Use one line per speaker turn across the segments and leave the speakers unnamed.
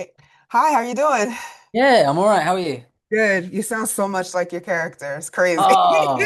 Hey. Hi, how you doing?
Yeah, I'm all right. How are you?
Good. You sound so much like your character. It's crazy.
Oh,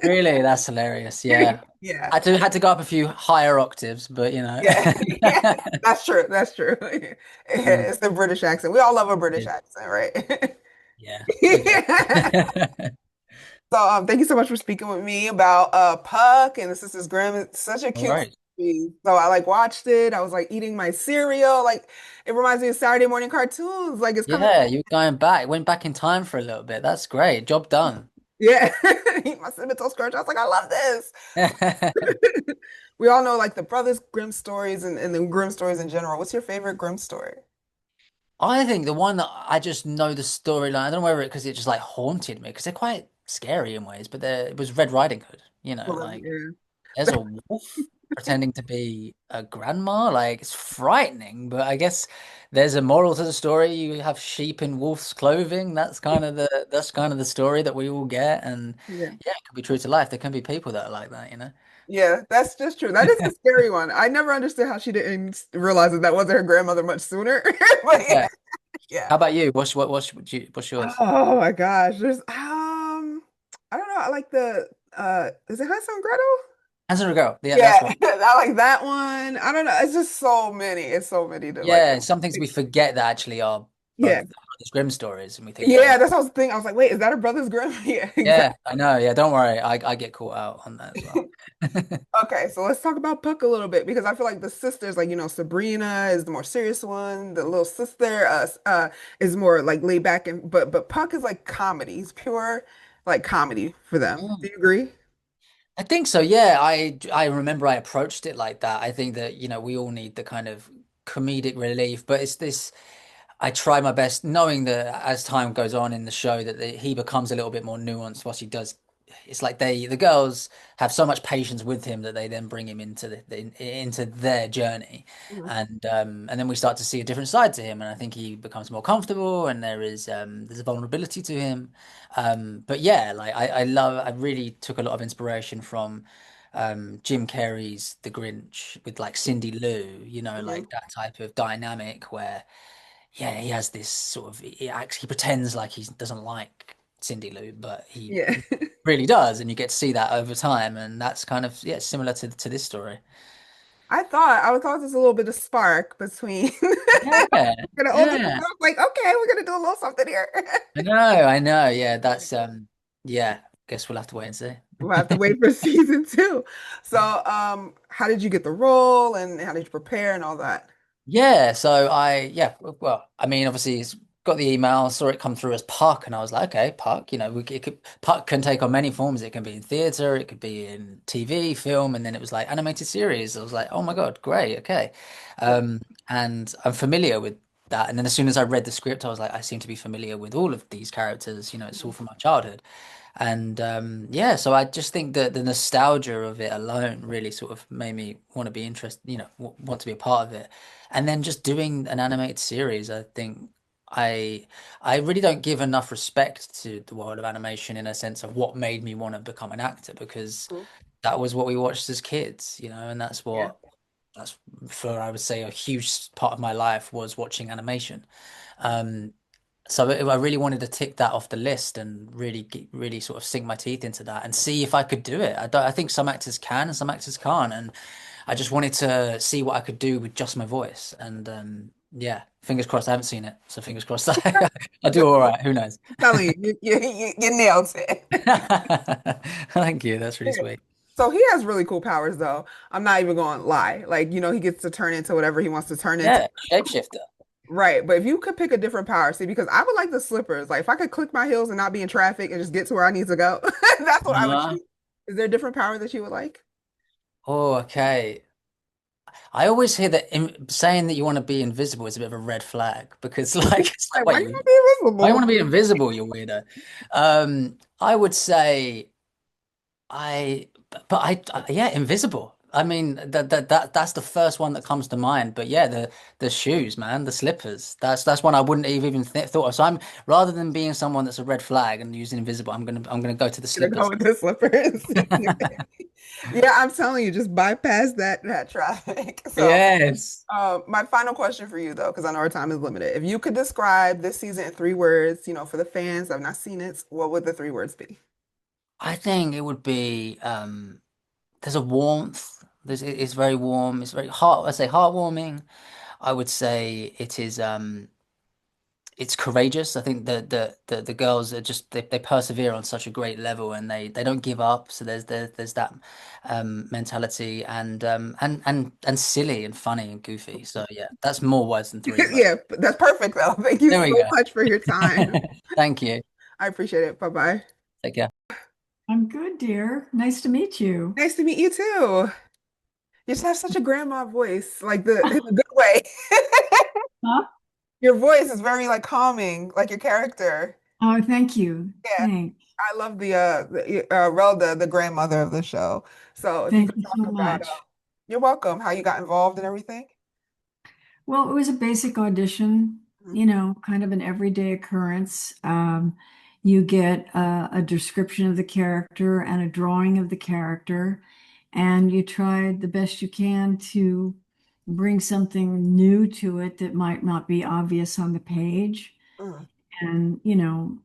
really? That's hilarious. Yeah.
Yeah.
Had to go up a few higher octaves, but you know.
Yeah. Yeah. That's true. That's true.
Mm,
It's the British accent. We all love a British
yeah,
accent, right?
yeah, we get
Yeah.
it.
So, thank you so much for speaking with me about Puck and the Sisters Grimm. It's such a
All
cute
right.
series. So I like watched it. I was like eating my cereal. Like it reminds me of Saturday morning cartoons. Like it's coming.
Yeah, you're going back. Went back in time for a little bit. That's great. Job done.
Yeah. Eat my cinnamon toast crunch. I was like, I love this. We all know like the Brothers Grimm stories and the Grimm stories in general. What's your favorite Grimm story?
I think the one that I just know the storyline. I don't know whether it because it just like haunted me because they're quite scary in ways, but it was Red Riding Hood.
Well,
Like
yeah.
there's a wolf pretending to be a grandma. Like it's frightening, but I guess there's a moral to the story. You have sheep in wolf's clothing. That's kind of the story that we all get. And
Yeah.
yeah, it could be true to life. There can be people that are like that.
Yeah, that's just true. That is a scary one. I never understood how she didn't realize that that wasn't her grandmother much sooner. But yeah,
Yeah.
yeah.
How about you? What's yours?
Oh my gosh. There's I don't know. I like the is it Hansel and Gretel?
Answer a girl. Yeah,
Yeah,
that's one.
I like that one. I don't know. It's just so many. It's so many to like.
Yeah, some things we forget that actually are both
Yeah.
the Brothers Grimm stories, and we think, oh,
Yeah, that's what I was thinking. I was like, wait, is that her brother's Grimm? Yeah,
yeah,
exactly.
I know. Yeah, don't worry. I get caught out on that as well.
Okay, so let's talk about Puck a little bit because I feel like the sisters, like, Sabrina is the more serious one. The little sister is more like laid back and but Puck is like comedy. He's pure like comedy for them. Do you agree?
I think so. Yeah, I remember I approached it like that. I think that, we all need the kind of comedic relief, but it's this I try my best knowing that as time goes on in the show that he becomes a little bit more nuanced what he does. It's like the girls have so much patience with him that they then bring him into into their journey,
Mhm.
and then we start to see a different side to him, and I think he becomes more comfortable, and there's a vulnerability to him. But yeah, like I really took a lot of inspiration from Jim Carrey's The Grinch with like Cindy Lou,
Mhm.
like that type of dynamic where yeah, he has this sort of he pretends like he doesn't like Cindy Lou, but he
Yeah.
really does, and you get to see that over time, and that's kind of yeah similar to this story.
I thought there's a little bit of spark between
Yeah,
gonna open it
yeah,
up like, okay, we're gonna do a little something here.
I know, yeah, that's yeah. Guess we'll have to wait and see.
We'll have to wait for season two. So, how did you get the role and how did you prepare and all that?
Yeah, so yeah, well, I mean, obviously, it's got the email, saw it come through as Puck, and I was like, okay, Puck, Puck can take on many forms. It can be in theater, it could be in TV, film, and then it was like animated series. I was like, oh my God, great, okay.
Yeah.
And I'm familiar with that. And then as soon as I read the script, I was like, I seem to be familiar with all of these characters. It's all from my childhood. And yeah, so I just think that the nostalgia of it alone really sort of made me want to be interested, want to be a part of it. And then just doing an animated series, I think I I really don't give enough respect to the world of animation in a sense of what made me want to become an actor because
Mhm.
that was what we watched as kids, and
Yeah.
that's for I would say a huge part of my life was watching animation. Um, so I really wanted to tick that off the list and really sort of sink my teeth into that and see if I could do it. I think some actors can and some actors can't, and I just wanted to see what I could do with just my voice. And yeah, fingers crossed. I haven't seen it, so fingers crossed I do all right. Who knows?
Telling you nailed it.
Thank you. That's really sweet.
So he has really cool powers, though. I'm not even going to lie. Like, he gets to turn into whatever he wants to turn into.
Yeah, shapeshifter.
Right. But if you could pick a different power, see, because I would like the slippers. Like, if I could click my heels and not be in traffic and just get to where I need to go, that's what I would choose. Is there a different power that you would like?
Oh, okay. I always hear that saying that you want to be invisible is a bit of a red flag because, like, it's like,
Like, why
wait,
you not be
why you want
invisible?
to be invisible, you weirdo? I would say I, but yeah, invisible. I mean that's the first one that comes to mind. But yeah, the shoes, man, the slippers. That's one I wouldn't have even th thought of. So I'm rather than being someone that's a red flag and using invisible, I'm gonna go to the
Gonna go
slippers.
with the slippers. Yeah, I'm telling you, just bypass that traffic. So,
Yes.
my final question for you though, because I know our time is limited. If you could describe this season in 3 words, for the fans that have not seen it, what would the 3 words be?
I think it would be there's a warmth. It's very warm. It's very heart. I say heartwarming. I would say it is it's courageous. I think the girls are just they persevere on such a great level and they don't give up. So there's that mentality and silly and funny and goofy. So yeah, that's more words than three, but
Yeah, that's perfect though. Thank you
there we
so
go.
much for your time.
Thank you.
I appreciate it. Bye bye.
Take care.
I'm good, dear. Nice to meet you.
Nice to meet you too. You just have such a grandma voice, like the in a good way.
Huh?
Your voice is very like calming, like your character.
Oh, thank you.
Yeah.
Thanks.
I love the Relda, the grandmother of the show. So if you
Thank
could
you so
talk about
much.
you're welcome, how you got involved and everything.
Well, it was a basic audition,
Mhm.
kind of an everyday occurrence. You get a description of the character and a drawing of the character, and you try the best you can to bring something new to it that might not be obvious on the page.
Mhm.
And,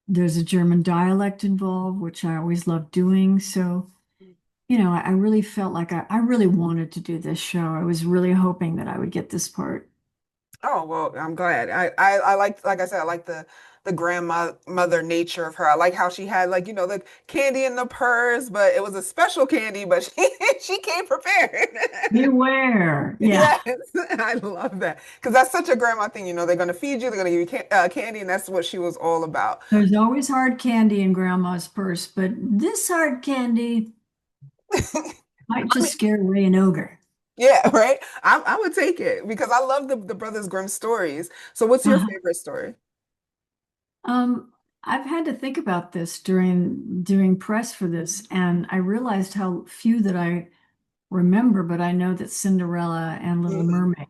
there's a German dialect involved, which I always love doing. So, I really felt like I really wanted to do this show. I was really hoping that I would get this part.
Oh, well, I'm glad. I like I said, I like the grandmother nature of her. I like how she had like, the candy in the purse, but it was a special candy, but she came prepared.
Beware. Yeah.
Yes, I love that. Because that's such a grandma thing, they're going to feed you, they're going to give you candy, and that's what she was all about.
There's always hard candy in grandma's purse, but this hard candy might
I mean,
just scare away an ogre.
yeah, right? I would take it because I love the Brothers Grimm stories. So what's your
Uh-huh.
favorite story?
Um, I've had to think about this during doing press for this, and I realized how few that I remember, but I know that Cinderella and Little
Mhm.
Mermaid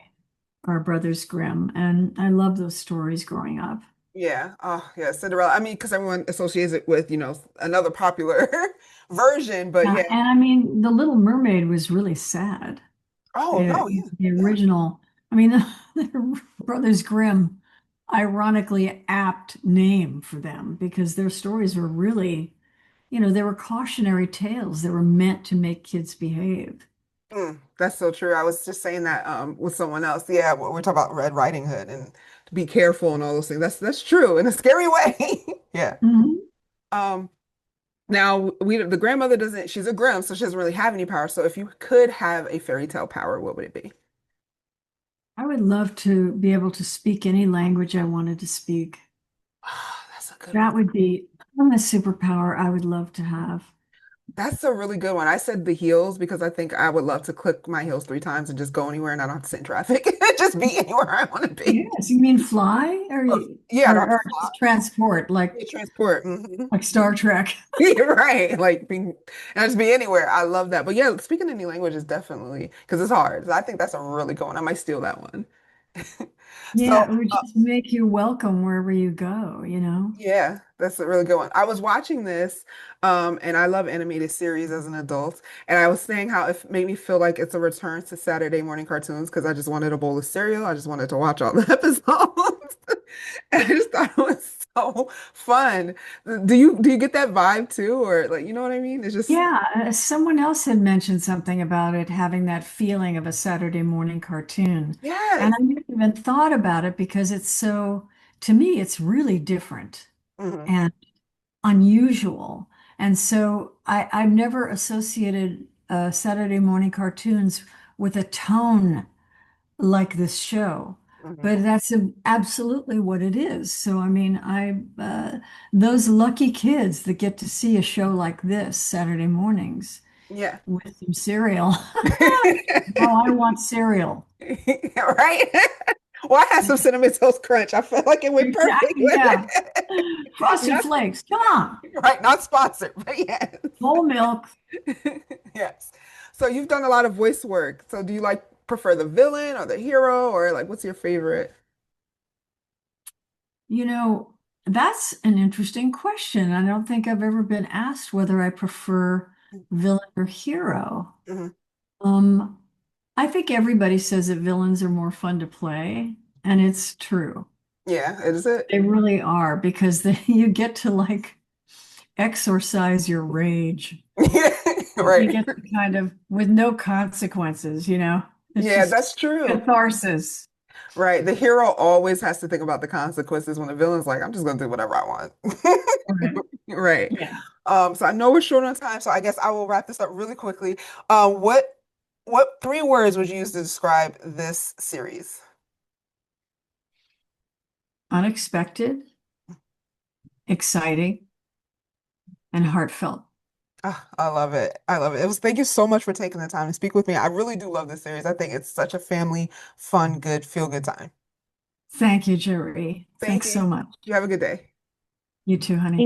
are Brothers Grimm, and I love those stories growing up.
Yeah. Oh, yeah, Cinderella. I mean, because everyone associates it with, another popular version, but yeah.
And I mean, The Little Mermaid was really sad.
Oh,
The,
no, yeah.
the
Yeah.
original, I mean, the Brothers Grimm, ironically apt name for them because their stories were really, they were cautionary tales that were meant to make kids behave.
That's so true. I was just saying that with someone else. Yeah, we're talking about Red Riding Hood and to be careful and all those things. That's true in a scary way. Yeah.
Mhm.
Um, Now the grandmother doesn't, she's a Grimm, so she doesn't really have any power. So if you could have a fairy tale power, what would it be?
I would love to be able to speak any language I wanted to speak.
Ah, that's a good one.
That would be a superpower I would love to have.
That's a really good one. I said the heels because I think I would love to click my heels 3 times and just go anywhere and I don't have to sit in traffic. Just be anywhere I want to be.
Yes, you mean fly or
Or, yeah, I don't have to
or
fly.
just transport
Yeah,
like
transport. Mhm.
Star Trek?
You're right. Like being and just be anywhere. I love that. But yeah, speaking any language is definitely because it's hard. So I think that's a really good one. I might steal that one. So
Yeah, it would just make you welcome wherever you go.
yeah, that's a really good one. I was watching this, and I love animated series as an adult, and I was saying how it made me feel like it's a return to Saturday morning cartoons because I just wanted a bowl of cereal. I just wanted to watch all the episodes. And I just thought it was so fun. Do you get that vibe too, or like you know what I mean? It's just
Yeah, someone else had mentioned something about it having that feeling of a Saturday morning cartoon. And
yes.
I never even thought about it because to me, it's really different
Hmm.
and unusual. And so I've never associated Saturday morning cartoons with a tone like this show.
Hmm.
But that's absolutely what it is. So, I mean, those lucky kids that get to see a show like this Saturday mornings
Yeah.
with some cereal. Oh, I want cereal.
Right? Well, I had some cinnamon toast crunch. I felt like it went perfect
Exactly.
with
Yeah.
it.
Frosted
Not,
Flakes. Come on.
right, not sponsored, but yes.
Whole milk.
Yes. So you've done a lot of voice work. So do you like prefer the villain or the hero or like what's your favorite?
You know, that's an interesting question. I don't think I've ever been asked whether I prefer villain or hero.
Mhm.
Um, I think everybody says that villains are more fun to play, and it's true.
Yeah, is it?
They really are because you get to like exorcise your rage. You
Right.
get to kind of with no consequences, you know. It's
Yeah,
just
that's true.
catharsis.
Right. The hero always has to think about the consequences when the villain's like, I'm just gonna do whatever I want.
Right.
Right.
Yeah.
So I know we're short on time, so I guess I will wrap this up really quickly. What three words would you use to describe this series?
Unexpected, exciting, and heartfelt.
Ah, I love it. I love it. Thank you so much for taking the time to speak with me. I really do love this series. I think it's such a family, fun, good, feel good time.
Thank you, Je-Ree.
Thank
Thanks
you.
so much.
You have a good day.
You too, honey.